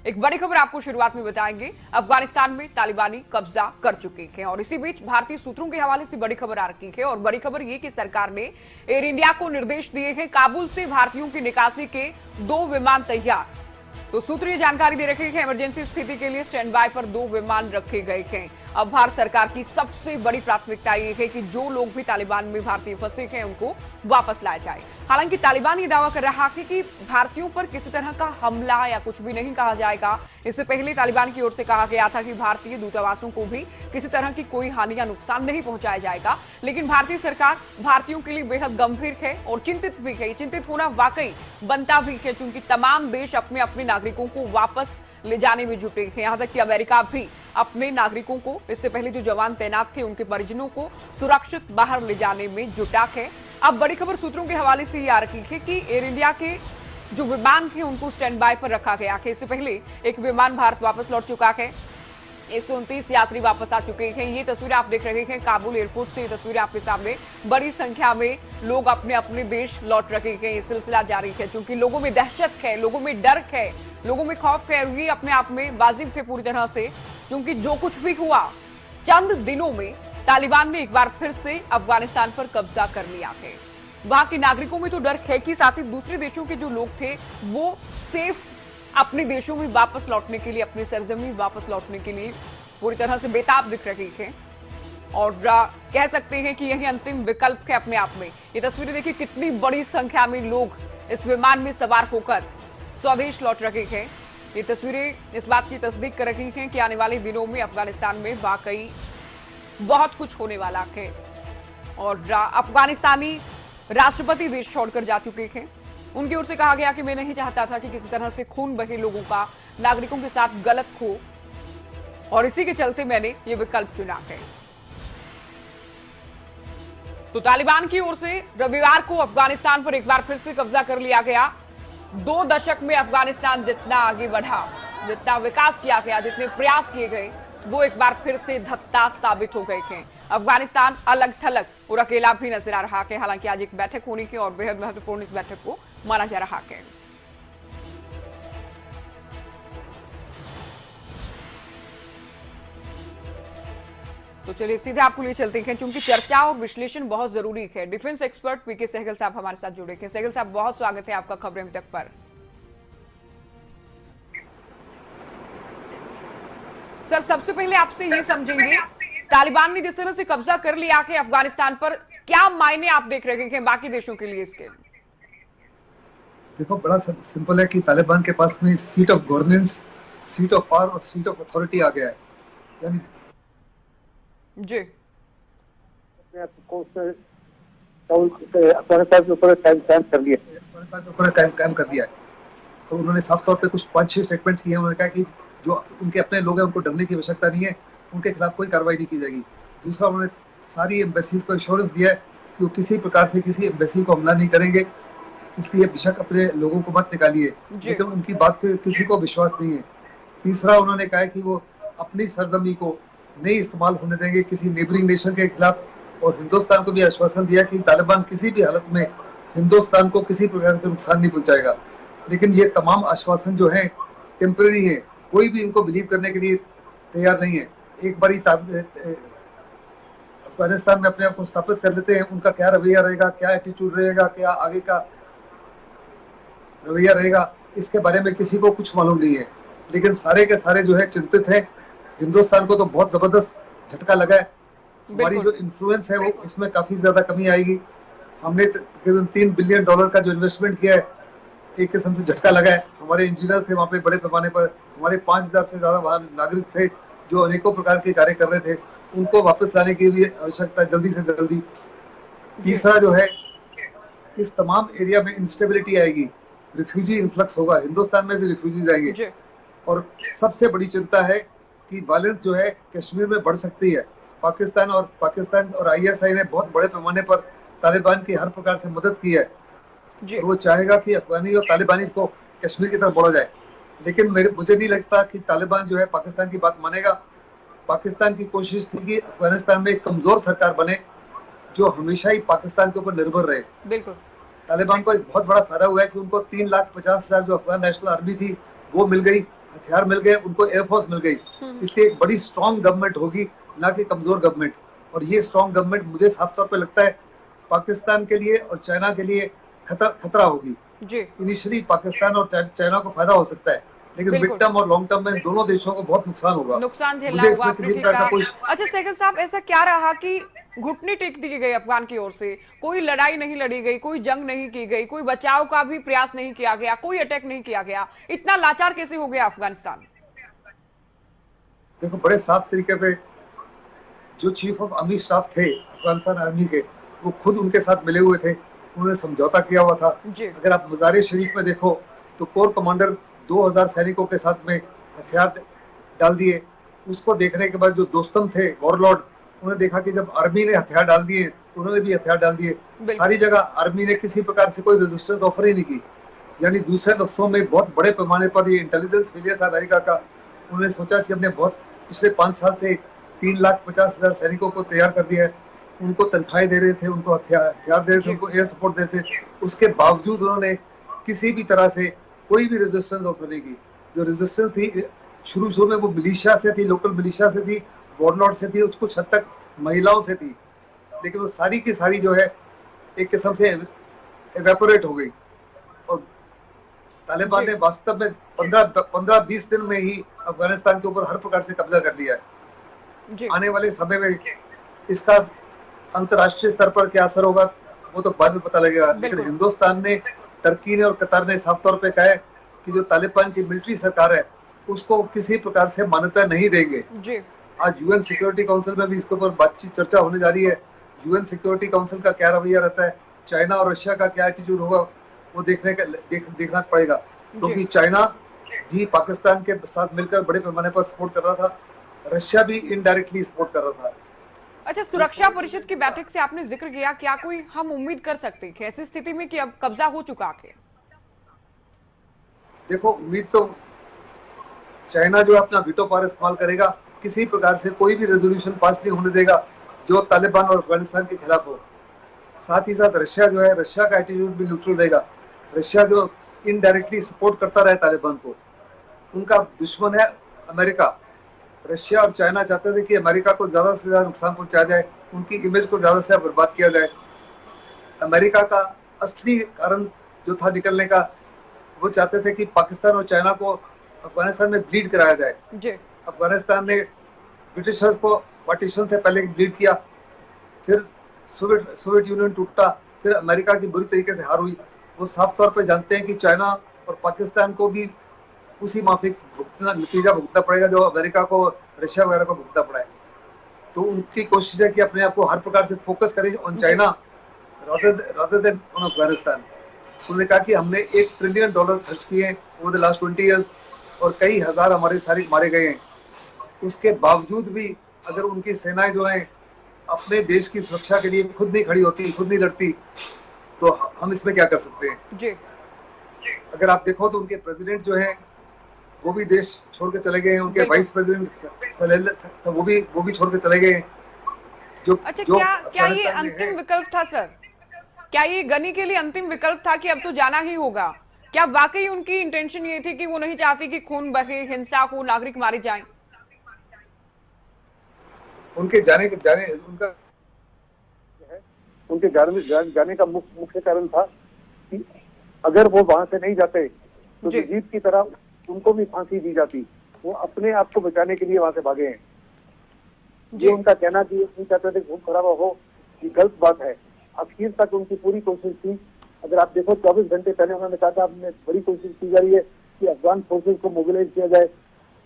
एक बड़ी खबर आपको शुरुआत में बताएंगे। अफगानिस्तान में तालिबानी कब्जा कर चुके हैं और इसी बीच भारतीय सूत्रों के हवाले से बड़ी खबर आ रही है और बड़ी खबर ये कि सरकार ने एयर इंडिया को निर्देश दिए हैं काबुल से भारतीयों की निकासी के 2 विमान तैयार। तो सूत्र ये जानकारी दे रखे हैं इमरजेंसी स्थिति के लिए स्टैंड बाय पर 2 विमान रखे गए हैं। अब भारत सरकार की सबसे बड़ी प्राथमिकता ये है कि जो लोग भी तालिबान में भारतीय फंसे हैं उनको वापस लाया जाए। हालांकि तालिबान ये दावा कर रहा है कि भारतीयों पर किसी तरह का हमला या कुछ भी नहीं कहा जाएगा। इससे पहले तालिबान की ओर से कहा गया था कि भारतीय दूतावासों को भी किसी तरह की कोई हानि या नुकसान नहीं पहुंचाया जाएगा। लेकिन भारतीय सरकार भारतीयों के लिए बेहद गंभीर है और चिंतित भी है। चिंतित होना वाकई बनता भी है क्योंकि तमाम देश अपने अपने नागरिकों को वापस ले जाने में जुटे हैं। यहां तक कि अमेरिका भी अपने नागरिकों को, इससे पहले जो जवान तैनात थे उनके परिजनों को सुरक्षित बाहर ले जाने में जुटा है। अब बड़ी खबर सूत्रों के हवाले से ये आ रही है कि एयर इंडिया के जो विमान थे उनको स्टैंड बाय पर रखा गया है। इससे पहले एक विमान भारत वापस लौट चुका है। 129 यात्री वापस आ चुके हैं। ये तस्वीरें आप देख रहे हैं काबुल एयरपोर्ट से। ये तस्वीरें आपके सामने, बड़ी संख्या में लोग अपने अपने देश लौट रहे हैं। ये सिलसिला जारी है क्योंकि लोगों में दहशत है, लोगों में डर है, लोगों में खौफ है। ये अपने आप में वाजिब है पूरी तरह से क्योंकि जो कुछ भी हुआ, चंद दिनों में तालिबान ने एक बार फिर से अफगानिस्तान पर कब्जा कर लिया है। वहां के नागरिकों में तो डर है कि साथ ही दूसरे देशों के जो लोग थे वो सेफ अपने देशों में वापस लौटने के लिए, अपनी सरजमीन वापस लौटने के लिए पूरी तरह से बेताब दिख रही है और कह सकते हैं कि यही अंतिम विकल्प है अपने आप में। ये तस्वीरें देखिए, कितनी बड़ी संख्या में लोग इस विमान में सवार होकर स्वदेश लौट रहे हैं। ये तस्वीरें इस बात की तस्दीक कर रही हैं कि आने वाले दिनों में अफगानिस्तान में वाकई बहुत कुछ होने वाला है और अफगानिस्तानी राष्ट्रपति देश छोड़कर जा चुके हैं। उनकी ओर से कहा गया कि मैं नहीं चाहता था कि किसी तरह से खून बहे लोगों का नागरिकों के साथ गलत हो और इसी के चलते मैंने ये विकल्प चुना है। तो तालिबान की ओर से रविवार को अफगानिस्तान पर एक बार फिर से कब्जा कर लिया गया। 2 दशक में अफगानिस्तान जितना आगे बढ़ा, जितना विकास किया गया, जितने प्रयास किए गए, वो एक बार फिर से धत्ता साबित हो गए हैं। अफगानिस्तान अलग थलग और अकेला भी नजर आ रहा है। हालांकि आज एक बैठक होनी है और बेहद महत्वपूर्ण इस बैठक को माना जा रहा है। तो चलिए सीधे आपको लिए चलते हैं क्योंकि चर्चा और विश्लेषण बहुत जरूरी है। डिफेंस एक्सपर्ट पीके सहगल साहब हमारे साथ जुड़े हैं। सहगल साहब, बहुत स्वागत है आपका खबरें अभी तक पर। सर, सबसे पहले आपसे ये समझेंगे, तालिबान ने जिस तरह से कब्जा कर लिया है अफगानिस्तान पर, क्या मायने आप देख रहे हैं बाकी देशों के लिए इसके? देखो, बड़ा सिंपल है कि तालिबान के पास में seat of governance, seat of power और सीट ऑफ अथॉरिटी आ गया है। यानी जी अफगानिस्तान के ऊपर कायम कर लिया है। तो उन्होंने साफ तौर पे कुछ 5-6 स्टेटमेंट्स किए हैं। उन्होंने कहा कि जो उनके अपने लोग हैं उनको डरने की आवश्यकता नहीं है, उनके खिलाफ कोई कार्रवाई नहीं की जाएगी। दूसरा, उन्होंने सारी एम्बेसीज को इंश्योरेंस दिया है कि वो किसी प्रकार से किसी एम्बेसी को हमला नहीं करेंगे, इसलिए बेशक अपने लोगों को मत निकालिए, लेकिन उनकी बात पे किसी को विश्वास नहीं है। तीसरा, उन्होंने कहा है कि वो अपनी सरजमी को नहीं इस्तेमाल होने देंगे किसी नेबरिंग नेशन के खिलाफ, और हिंदुस्तान को भी आश्वासन दिया कि तालिबान किसी भी हालत में हिंदुस्तान को किसी प्रकार का नुकसान नहीं पहुंचाएगा। लेकिन ये तमाम आश्वासन जो है टेम्पररी है, कोई भी इनको बिलीव करने के लिए तैयार नहीं है। एक बारी अफगानिस्तान में अपने आप को स्थापित कर लेते हैं, उनका क्या रवैया रहेगा, क्या एटीट्यूड रहेगा, क्या आगे का रवैया रहेगा, इसके बारे में किसी को कुछ मालूम नहीं है। लेकिन सारे के सारे जो है चिंतित है। हिंदुस्तान को तो बहुत जबरदस्त झटका लगा है। हमारी जो इन्फ्लुएंस है वो इसमें काफी ज्यादा कमी आएगी। हमने तकरीबन $3 बिलियन का जो इन्वेस्टमेंट किया है, एक किस्म से झटका लगा है। हमारे इंजीनियर्स थे वहाँ पे बड़े पैमाने पर, हमारे 5000 से ज्यादा वहाँ नागरिक थे जो अनेकों प्रकार के कार्य कर रहे थे, उनको वापस लाने की भी आवश्यकता जल्दी से जल्दी। तीसरा जो है, इस तमाम एरिया में इंस्टेबिलिटी आएगी, रिफ्यूजी इन्फ्लक्स होगा, हिंदुस्तान में भी रिफ्यूजीज आएंगे। और सबसे बड़ी चिंता है कि वायलेंस जो है कश्मीर में बढ़ सकती है। पाकिस्तान और ISI ने बहुत बड़े पैमाने पर तालिबान की हर प्रकार से मदद की है और वो चाहेगा कि अफगानी और तालिबानी को कश्मीर की तरफ बढ़ा जाए। लेकिन मुझे नहीं लगता कि तालिबान जो है पाकिस्तान की बात मानेगा। पाकिस्तान की कोशिश थी कि अफगानिस्तान में एक कमजोर सरकार बने जो हमेशा ही पाकिस्तान के ऊपर निर्भर रहे। बिल्कुल। तालिबान को एक बहुत बड़ा फायदा हुआ है कि उनको 3,50,000 जो अफगान नेशनल आर्मी थी वो मिल गई, हथियार मिल गए, उनको एयरफोर्स मिल गई, इसलिए एक बड़ी स्ट्रांग गवर्नमेंट होगी, ना कि कमजोर गवर्नमेंट। और ये स्ट्रांग गवर्नमेंट मुझे साफ तौर पे लगता है पाकिस्तान के लिए और चाइना के लिए खतरा होगी। जी इनिशियली पाकिस्तान और चाइना को फायदा हो सकता है, लेकिन मिड बिल्कुल टर्म और लॉन्ग टर्म में दोनों देशों को बहुत नुकसान होगा। नुकसान झेलना मुझे होगा, इसमें आपने किसी ठीक प्रकार का कहा। कोई अच्छा सहगल साहब, ऐसा क्या रहा कि घुटने टेक दी गई अफगान की ओर से? कोई लड़ाई नहीं लड़ी गई, कोई जंग नहीं की गई, कोई बचाव का भी प्रयास नहीं किया गया, कोई अटैक नहीं किया गया, इतना लाचार कैसे हो गया अफगानिस्तान? देखो, बड़े साफ तरीके पे जो चीफ ऑफ आर्मी स्टाफ थे अफगानिस्तान आर्मी के, वो खुद उनके साथ मिले हुए थे, उन्होंने समझौता किया हुआ था। जी अगर आप मज़ार शरीफ में देखो तो कोर कमांडर 2000 सैनिकों के साथ में हथियार डाल दिए। उसको देखने के बाद जो दोस्तम थे वॉरलॉर्ड, उन्होंने देखा कि जब आर्मी ने हथियार डाल दिए तो उन्होंने भी हथियार डाल दिए। बिल्कुल सारी जगह आर्मी ने किसी प्रकार से कोई रेजिस्टेंस ऑफर ही नहीं की। यानी दूसरे लफ्जों में बहुत बड़े पैमाने पर ये इंटेलिजेंस फेलियर था अमेरिका का। उन्होंने सोचा कि हमने बहुत पिछले 5 साल से 3,50,000 सैनिकों को तैयार कर दिया है, उनको तनख्वाहें दे रहे थे, उनको हथियार दे रहे थे, जी उनको एयर सपोर्ट देते थे। उसके बावजूद उन्होंने किसी भी तरह से कोई भी रेजिस्टेंस ऑफर नहीं की। जो रेजिस्टेंस थी शुरू में वो मिलिशिया से थी, लोकल मिलिशिया से थी, वॉरलॉर्ड से थी, कुछ हद तक महिलाओं से थी, लेकिन वो सारी की सारी जो है एक किस्म से एवेपोरेट हो गई। और तालिबान जी ने वास्तव में 15-20 दिन में ही अफगानिस्तान के ऊपर हर प्रकार से कब्जा कर लिया है। जी आने वाले समय में इसका अंतर्राष्ट्रीय स्तर पर क्या असर होगा वो तो बाद में पता लगेगा, लेकिन बिल्कुल हिंदुस्तान ने, टर्की ने और कतर ने साफ तौर पे कहा है कि जो तालिबान की मिलिट्री सरकार है उसको किसी प्रकार से मान्यता नहीं देंगे। जी आज यूएन सिक्योरिटी काउंसिल में भी इसके ऊपर बातचीत चर्चा होने जा रही है। यूएन सिक्योरिटी काउंसिल का क्या रवैया रहता है, चाइना और रशिया का क्या एटीट्यूड होगा, वो देखना पड़ेगा। क्योंकि जी चाइना भी पाकिस्तान के साथ मिलकर बड़े पैमाने पर सपोर्ट कर रहा था, रशिया भी इनडायरेक्टली सपोर्ट कर रहा था। अच्छा, सुरक्षा परिषद की बैठक से आपने जिक्र किया, क्या कोई हम उम्मीद कर सकते हैं कि ऐसी स्थिति में कि अब कब्जा हो चुका है? देखो, उम्मीद तो चाइना जो अपना वीटो पावर इस्तेमाल करेगा, किसी प्रकार से कोई भी रेजोल्यूशन पास नहीं होने देगा जो तालिबान और अफगानिस्तान के खिलाफ हो। साथ ही साथ रशिया जो है, रशिया का एटीट्यूड भी न्यूट्रल रहेगा। रशिया जो इनडायरेक्टली सपोर्ट करता रहा तालिबान को, उनका दुश्मन है अमेरिका। रशिया और चाइना चाहते थे कि अमेरिका को ज्यादा से ज्यादा नुकसान पहुंचाया जाए, उनकी इमेज को ज्यादा से ज्यादा बर्बाद किया जाए। अमेरिका का असली कारण जो था निकलने का, वो चाहते थे कि पाकिस्तान और चाइना को अफगानिस्तान में ब्लीड कराया जाए। जी अफगानिस्तान ने ब्रिटिशर्स को पार्टीशन से पहले ब्लीड किया, फिर सोवियत यूनियन टूटा, फिर अमेरिका की बुरी तरीके से हार हुई। वो साफ तौर पे जानते हैं कि चाइना और पाकिस्तान को भी उसी माफिक नतीजा भुगतना पड़ेगा जो अमेरिका को, रशिया वगैरह को भुगतना पड़ा है। तो उनकी कोशिश है कि अपने आप को हर प्रकार से फोकस करें on China rather than on Afghanistan. उन्होंने कहा कि हमने $1 ट्रिलियन खर्च किए ओवर द लास्ट 20 इयर्स और कई हजार हमारे सारे मारे गए हैं। उसके बावजूद भी अगर उनकी सेनाएं जो हैं अपने देश की सुरक्षा के लिए खुद नहीं खड़ी होती, खुद नहीं लड़ती, तो हम इसमें क्या कर सकते हैं? जी अगर आप देखो तो उनके प्रेसिडेंट जो हैं वो भी देश छोड़ के चले गए हैं, उनके बिल्कुल। वाइस प्रेसिडेंट सलेल था, वो भी छोड़ के चले गए हैं। जो अच्छा, जो क्या ये अफगानिस्तान में अंतिम है, विकल्प था सर? क्या ये गनी के लिए अंतिम विकल्प था कि अब तो जाना ही होगा? क्या वाकई उनकी इंटेंशन ये थी कि वो नहीं चाहती कि खून बहे, हिंसा हो, नागरिक मारे जाएं? उनके जाने का मुख्य कारण था कि अगर वो वहां से नहीं जाते तो जी। नजीब की तरह उनको भी फांसी दी जाती। वो अपने आप को बचाने के लिए वहां से भागे हैं। जी ये उनका कहना कि नहीं चाहते थे खून खराबा हो, ये गलत बात है। आखिर तक उनकी पूरी कोशिश थी। अगर आप देखो 24 घंटे पहले उन्होंने कहा था, हमने बड़ी कोशिश की जा रही है कि अफगान फोर्सेज को मोबिलाइज किया जाए,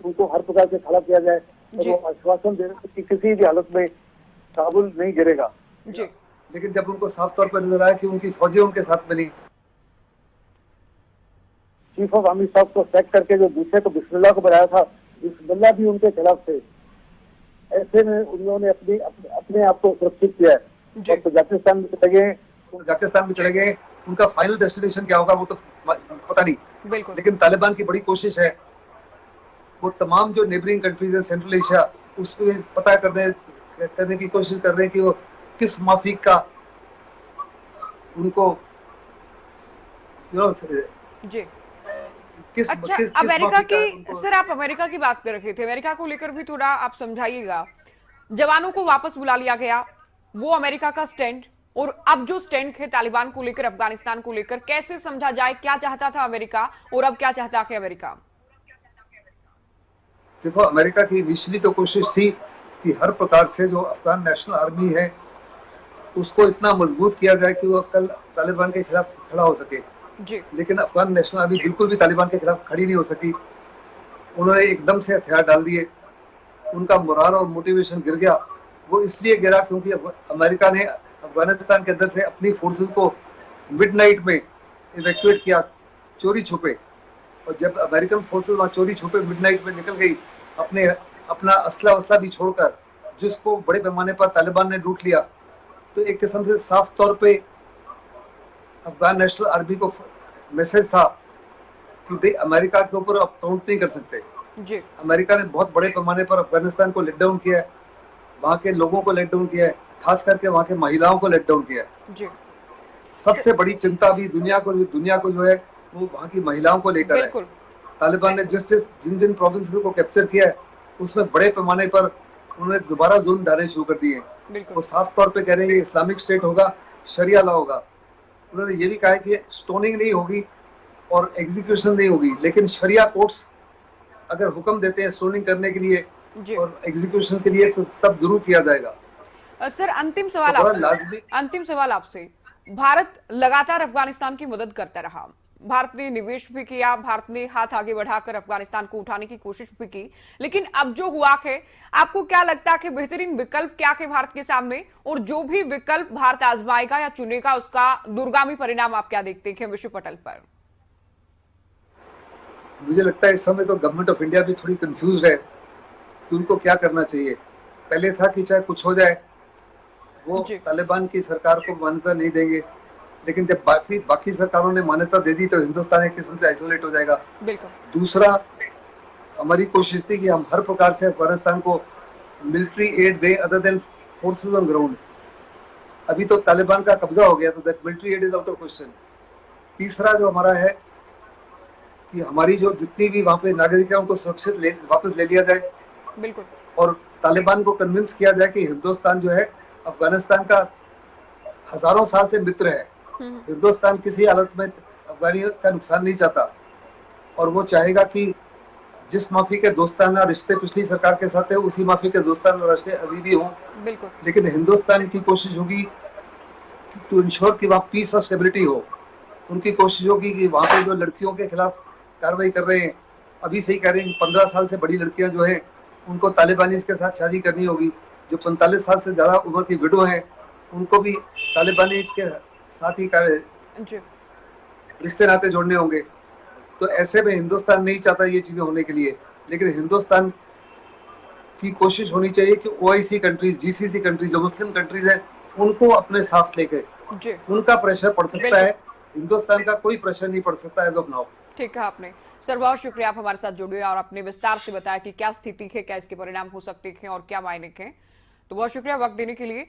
उनको हर प्रकार से खड़ा किया जाए। और वो आश्वासन दे रहे थे कि किसी भी हालत में काबुल नहीं गिरेगा। जी लेकिन जब उनको साफ तौर पर नजर आया कि उनकी फौजें उनके साथ में नहीं, चीफ ऑफ आर्मी स्टाफ को सेट करके जो दूसरे को बिस्मिल्लाह को बनाया था, बिस्मिल्लाह भी उनके खिलाफ थे। ऐसे में उन्होंने अपने आप को सुरक्षित किया है। जी और तजाकिस्तान में चले गए, कजाकिस्तान में चले गए। उनका फाइनल डेस्टिनेशन क्या होगा वो तो पता नहीं, बिल्कुल लेकिन तालिबान की बड़ी कोशिश है वो तमाम जो नेबरिंग कंट्रीज है सेंट्रल एशिया, उसमें पता करने की कोशिश कर रहे हैं कि वो किस माफिक का उनको जी किस अच्छा, किस किस अमेरिका माफी का की, उनको। सर आप अमेरिका की बात कर रहे थे, अमेरिका को लेकर भी थोड़ा आप समझाइएगा। जवानों को वापस बुला लिया गया, वो अमेरिका का स्टैंड, और अब जो स्टैंड है तालिबान को लेकर, अफगानिस्तान को लेकर, कैसे समझा जाए? क्या चाहता था अमेरिका और अब क्या चाहता है अमेरिका? देखो, अमेरिका की इनिशियली तो कोशिश थी कि हर प्रकार से जो अफगान नेशनल आर्मी है उसको इतना मजबूत किया जाए कि वो कल तालिबान के खिलाफ खड़ा हो सके। जी। लेकिन अफगान नेशनल आर्मी बिल्कुल भी तालिबान के खिलाफ खड़ी नहीं हो सकी। उन्होंने एकदम से हथियार डाल दिए, उनका मोराल और मोटिवेशन गिर गया। वो इसलिए गिरा क्योंकि अमेरिका ने अफगानिस्तान के अंदर से अपनी फोर्सेस को मिडनाइट में इवैक्यूएट किया, चोरी छुपे। और जब अमेरिकन फोर्सेस वहां चोरी छुपे मिडनाइट में निकल गई, अपने अपना असला वसला भी छोड़कर, जिसको बड़े पैमाने पर तालिबान ने लूट लिया, तो एक किस्म से साफ तौर पे अफगान नेशनल आर्मी को मैसेज था कि भाई अमेरिका के ऊपर अब काउंट नहीं कर सकते। जी। अमेरिका ने बहुत बड़े पैमाने पर अफगानिस्तान को लेट डाउन किया है, वहां के लोगों को लेट डाउन किया है, खास करके वहां के महिलाओं को लेट डाउन किया है। जी। सबसे बड़ी चिंता भी दुनिया को जो है वो वहां की महिलाओं को लेकर है। बिल्कुल। तालिबान ने जिन जिन प्रोविंसेस को कैप्चर किया है उसमें बड़े पैमाने पर उन्होंने दोबारा जुल्म डालने शुरू कर दिए। बिल्कुल। वो साफ तौर पे कह रहे हैं कि इस्लामिक स्टेट होगा, शरिया लॉ होगा। उन्होंने ये भी कहा है कि स्टोनिंग नहीं होगी और एग्जीक्यूशन नहीं होगी, लेकिन शरिया कोर्ट्स अगर हुक्म देते हैं स्टोनिंग करने के लिए जी। और एग्जीक्यूशन के लिए तो तब जरूर किया जाएगा। सर अंतिम तो सवाल बड़ा आपसे, लाजमी। अंतिम सवाल आपसे। भारत लगातार अफगानिस्तान की मदद करता रहा, भारत ने निवेश भी किया, भारत ने हाथ आगे बढ़ाकर अफगानिस्तान को उठाने की कोशिश भी की, लेकिन अब जो हुआ है, आपको क्या लगता है कि बेहतरीन विकल्प क्या है भारत के सामने, और जो भी विकल्प भारत आजमाएगा या चुनेगा उसका दूरगामी परिणाम आप क्या देखते हैं विश्व पटल पर? मुझे लगता है इस समय तो गवर्नमेंट ऑफ इंडिया भी थोड़ी कंफ्यूज है कि उनको क्या करना चाहिए। पहले था कि चाहे कुछ हो जाए वो जी। तालिबान की सरकार को मान्यता नहीं देंगे, लेकिन जब बाकी सरकारों ने मान्यता दे दी तो हिंदुस्तान एक किस्म से आइसोलेट हो जाएगा। बिल्कुल। दूसरा, हमारी कोशिश थी कि हम हर प्रकार से अफगानिस्तान को मिलिट्री एड दें other than forces on ground. अभी तो तालिबान का कब्जा हो गया तो that military add is out of question. तीसरा जो हमारा है कि हमारी जो जितनी भी वहां पे नागरिक है उनको सुरक्षित वापस ले लिया जाए बिल्कुल। और तालिबान को कन्विंस किया जाए कि हिंदुस्तान जो है अफगानिस्तान का हजारों साल से मित्र है। हिंदुस्तान किसी हालत में अफगानियों का नुकसान नहीं चाहता और वो चाहेगा कि जिस माफी के दोस्ताना रिश्ते पिछली सरकार के साथ है उसी माफी के दोस्ताना रिश्ते अभी भी हों। बिल्कुल। लेकिन हिंदुस्तान की कोशिश होगी टू इंश्योर कि वहाँ पीस और स्टेबिलिटी हो। उनकी कोशिश होगी कि वहाँ पे जो लड़कियों के खिलाफ कार्रवाई कर रहे हैं, अभी सही कह रहे हैं 15 साल से बड़ी लड़कियां जो है उनको तालिबानीज के साथ शादी करनी होगी। जो 45 साल से ज्यादा उम्र की विडो हैं उनको भी तालिबानीज के साथ ही जी। रिश्ते नाते जोड़ने होंगे। तो ऐसे में हिंदुस्तान नहीं चाहता ये चीजें होने के लिए, लेकिन हिंदुस्तान की कोशिश होनी चाहिए कि ओआईसी कंट्रीज, जीसीसी कंट्रीज, जो मुस्लिम कंट्रीज हैं उनको अपने साथ लेके जी। उनका प्रेशर पड़ सकता बिल्कुल। है। हिंदुस्तान का कोई प्रेशर नहीं पड़ सकता एज ऑफ नाउ। ठीक है आपने। सर बहुत शुक्रिया, आप हमारे साथ जुड़े और अपने विस्तार से बताया कि क्या स्थिति है, क्या इसके परिणाम हो सकते हैं और क्या मायने हैं। तो बहुत शुक्रिया वक्त देने के लिए।